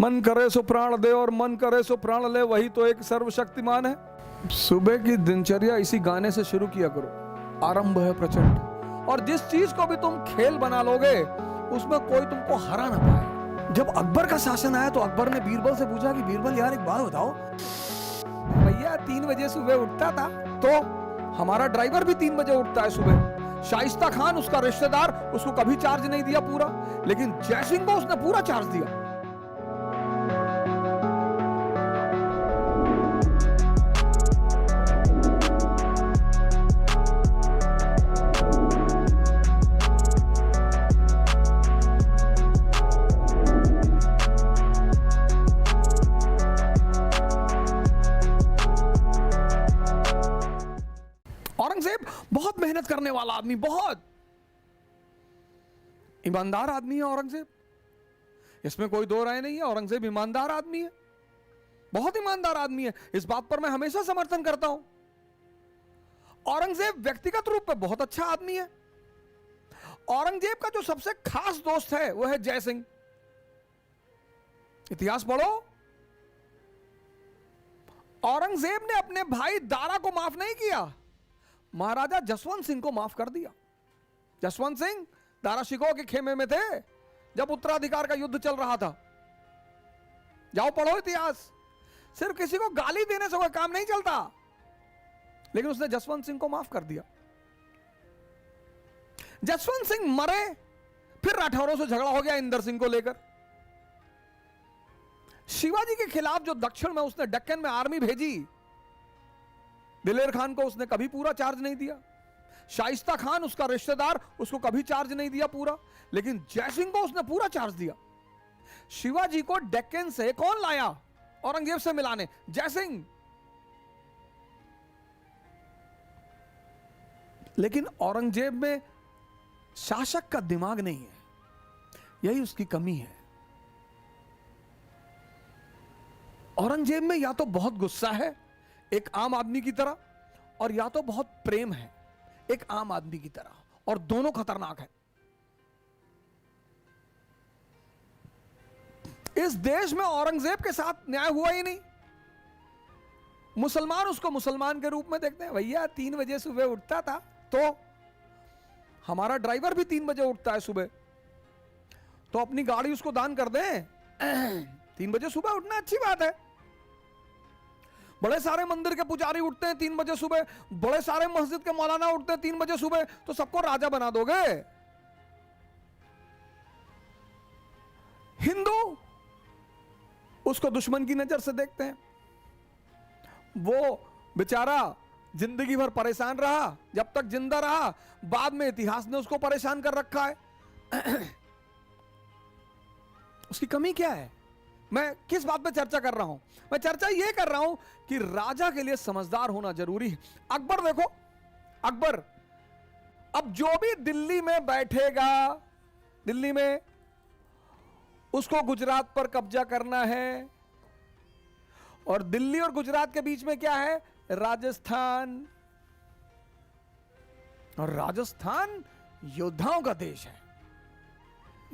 मन करे सो प्राण दे और मन करे सो प्राण ले, वही तो एक सर्वशक्तिमान है। सुबह की दिनचर्या इसी गाने से शुरू किया करो, आरंभ है प्रचंड। और जिस चीज को भी तुम खेल बना लोगे उसमें कोई तुमको हरा ना पाए। जब अकबर का शासन आया तो अकबर ने बीरबल से पूछा कि बीरबल यार एक बात बताओ, भैया 3 बजे सुबह उठता था तो हमारा ड्राइवर भी 3 बजे उठता है सुबह। शाइस्ता खान उसका रिश्तेदार, उसको कभी चार्ज नहीं दिया पूरा, लेकिन जयसिंह को उसने पूरा चार्ज दिया। औरंगजेब बहुत मेहनत करने वाला आदमी, बहुत ईमानदार आदमी है औरंगजेब, इसमें कोई दो राय नहीं है। औरंगजेब ईमानदार आदमी है, बहुत ईमानदार आदमी है, इस बात पर मैं हमेशा समर्थन करता हूं। औरंगजेब व्यक्तिगत रूप में बहुत अच्छा आदमी है। औरंगजेब का जो सबसे खास दोस्त है वह है जयसिंह। इतिहास पढ़ो, औरंगजेब ने अपने भाई दारा को माफ नहीं किया, महाराजा जसवंत सिंह को माफ कर दिया। जसवंत सिंह दारा शिकोह के खेमे में थे जब उत्तराधिकार का युद्ध चल रहा था। जाओ पढ़ो इतिहास। सिर्फ किसी को गाली देने से कोई काम नहीं चलता, लेकिन उसने जसवंत सिंह को माफ कर दिया। जसवंत सिंह मरे, फिर राठौरों से झगड़ा हो गया इंदर सिंह को लेकर। शिवाजी के खिलाफ जो दक्षिण में उसने दक्कन में आर्मी भेजी, दिलेर खान को उसने कभी पूरा चार्ज नहीं दिया। शाइस्ता खान उसका रिश्तेदार, उसको कभी चार्ज नहीं दिया पूरा, लेकिन जयसिंह को उसने पूरा चार्ज दिया। शिवाजी को दक्कन से कौन लाया औरंगजेब से मिलाने? जयसिंह। लेकिन औरंगजेब में शासक का दिमाग नहीं है, यही उसकी कमी है। औरंगजेब में या तो बहुत गुस्सा है एक आम आदमी की तरह, और या तो बहुत प्रेम है एक आम आदमी की तरह, और दोनों खतरनाक है। इस देश में औरंगजेब के साथ न्याय हुआ ही नहीं। मुसलमान उसको मुसलमान के रूप में देखते हैं। भैया 3 बजे सुबह उठता था तो हमारा ड्राइवर भी 3 बजे उठता है सुबह, तो अपनी गाड़ी उसको दान कर दें। 3 बजे सुबह उठना अच्छी बात है। बड़े सारे मंदिर के पुजारी उठते हैं 3 बजे सुबह, बड़े सारे मस्जिद के मौलाना उठते हैं 3 बजे सुबह, तो सबको राजा बना दोगे? हिंदू उसको दुश्मन की नजर से देखते हैं। वो बेचारा जिंदगी भर परेशान रहा, जब तक जिंदा रहा, बाद में इतिहास ने उसको परेशान कर रखा है। उसकी कमी क्या है? मैं किस बात पे चर्चा कर रहा हूं? मैं चर्चा यह कर रहा हूं कि राजा के लिए समझदार होना जरूरी है। अकबर देखो, अकबर अब जो भी दिल्ली में बैठेगा, दिल्ली में उसको गुजरात पर कब्जा करना है, और दिल्ली और गुजरात के बीच में क्या है? राजस्थान। और राजस्थान योद्धाओं का देश है,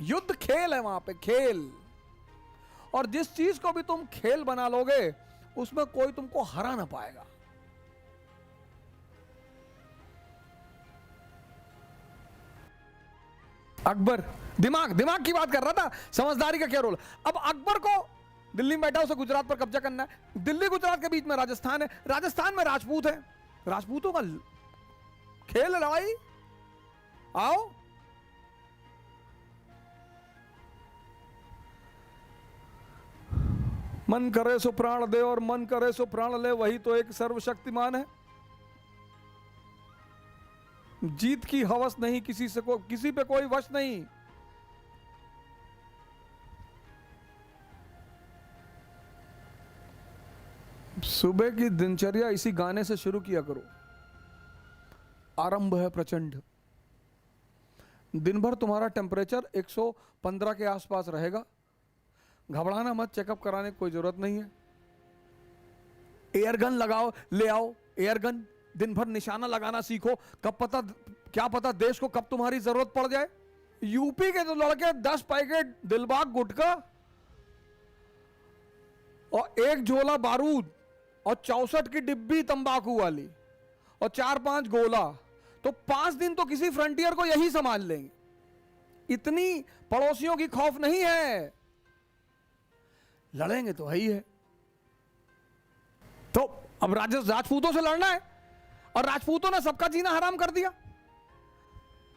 युद्ध खेल है वहां पे, खेल। और जिस चीज को भी तुम खेल बना लोगे उसमें कोई तुमको हरा ना पाएगा। अकबर दिमाग की बात कर रहा था, समझदारी का क्या रोल। अब अकबर को दिल्ली में बैठा उसे गुजरात पर कब्जा करना है। दिल्ली गुजरात के बीच में राजस्थान है, राजस्थान में राजपूत है, राजपूतों का खेल लड़ाई। आओ मन करे सो प्राण दे और मन करे सो प्राण ले, वही तो एक सर्वशक्तिमान है। जीत की हवस नहीं किसी से, किसी पे कोई वश नहीं। सुबह की दिनचर्या इसी गाने से शुरू किया करो, आरंभ है प्रचंड। दिन भर तुम्हारा टेम्परेचर 115 के आसपास रहेगा। घबराना मत, चेकअप कराने की कोई जरूरत नहीं है। एयरगन लगाओ, ले आओ एयरगन, दिन भर निशाना लगाना सीखो। कब पता, क्या पता देश को कब तुम्हारी जरूरत पड़ जाए। यूपी के तो लड़के 10 पैकेट दिलबाग गुटखा और एक झोला बारूद और 64 की डिब्बी तंबाकू वाली और 4-5 गोला, तो 5 दिन तो किसी फ्रंटियर को यही संभाल लेंगे। इतनी पड़ोसियों की खौफ नहीं है, लड़ेंगे तो है ही है। तो अब राजपूतों से लड़ना है, और राजपूतों ने सबका जीना हराम कर दिया।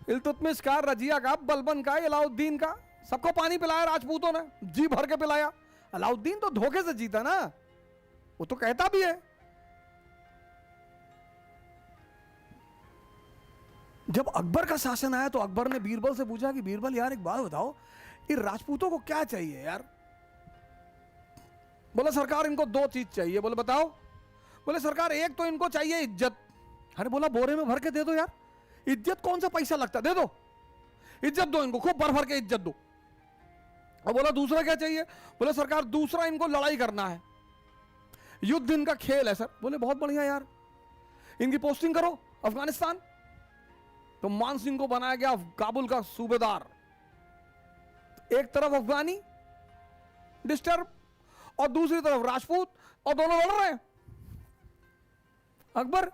इल्तुतमिश का, रजिया का, बलबन का, अलाउद्दीन का, सबको पानी पिलाया राजपूतों ने, जी भर के पिलाया। अलाउद्दीन तो धोखे से जीता ना, वो तो कहता भी है। जब अकबर का शासन आया तो अकबर ने बीरबल से पूछा कि बीरबल यार एक बात बताओ, ये राजपूतों को क्या चाहिए यार? बोले सरकार इनको 2 चीज चाहिए। बोले बताओ? बोले सरकार एक तो इनको चाहिए इज्जत। अरे बोला बोरे में भर के दे दो यार, इज्जत कौन सा पैसा लगता, दे दो इज्जत, दो इनको खूब भर भर के इज्जत दो। और बोला दूसरा क्या चाहिए? बोले सरकार दूसरा इनको लड़ाई करना है, युद्ध इनका खेल है सर। बोले बहुत बढ़िया यार, इनकी पोस्टिंग करो अफगानिस्तान। तो मान सिंह को बनाया गया काबुल का सूबेदार। एक तरफ अफगानी डिस्टर्ब और दूसरी तरफ राजपूत, और दोनों लड़ रहे हैं। अकबर,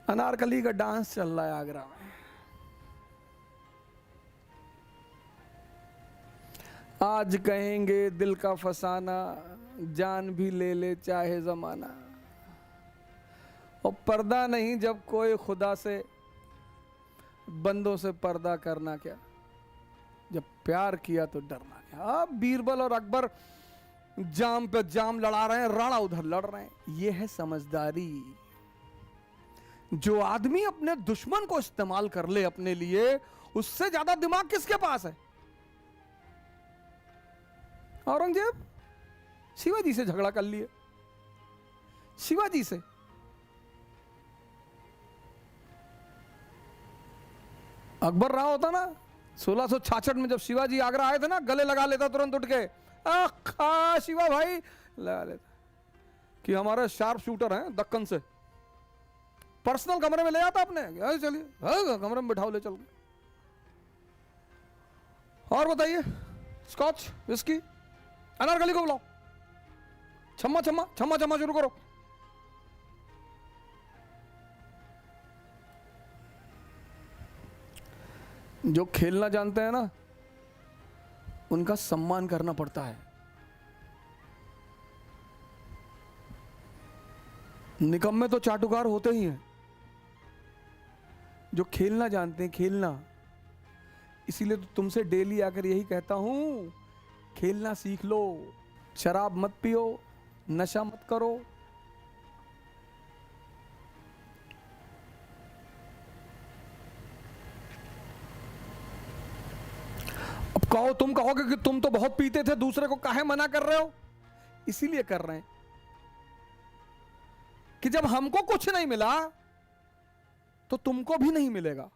अनारकली का डांस चल रहा है आगरा में। आज कहेंगे दिल का फसाना, जान भी ले ले चाहे जमाना। और पर्दा नहीं जब कोई खुदा से, बंदों से पर्दा करना क्या, जब प्यार किया तो डरना क्या। अब बीरबल और अकबर जाम पे जाम लड़ा रहे हैं, राणा उधर लड़ रहे हैं। यह है समझदारी। जो आदमी अपने दुश्मन को इस्तेमाल कर ले अपने लिए, उससे ज्यादा दिमाग किसके पास है? औरंगजेब शिवाजी से झगड़ा कर लिए, शिवाजी से। अकबर रहा होता ना 1666 में, जब शिवाजी आगरा आए थे ना, गले लगा लेता तुरंत उठ के, आखा शिवा भाई लगा लेता कि हमारे शार्प शूटर हैं दक्कन से। पर्सनल कमरे में ले आता अपने, चलिए कमरे में बिठाओ ले चल के। और बताइए, स्कॉच विस्की, अनारकली को बुलाओ, छम्मा छम्मा छम्मा छम्मा शुरू करो। जो खेलना जानते हैं ना, उनका सम्मान करना पड़ता है। निकम्मे तो चाटुकार होते ही हैं, जो खेलना जानते हैं, खेलना। इसीलिए तो तुमसे डेली आकर यही कहता हूं, खेलना सीख लो, शराब मत पियो, नशा मत करो। अब कहो, तुम कहोगे कि तुम तो बहुत पीते थे, दूसरे को काहे मना कर रहे हो? इसीलिए कर रहे हैं कि जब हमको कुछ नहीं मिला तो तुमको भी नहीं मिलेगा।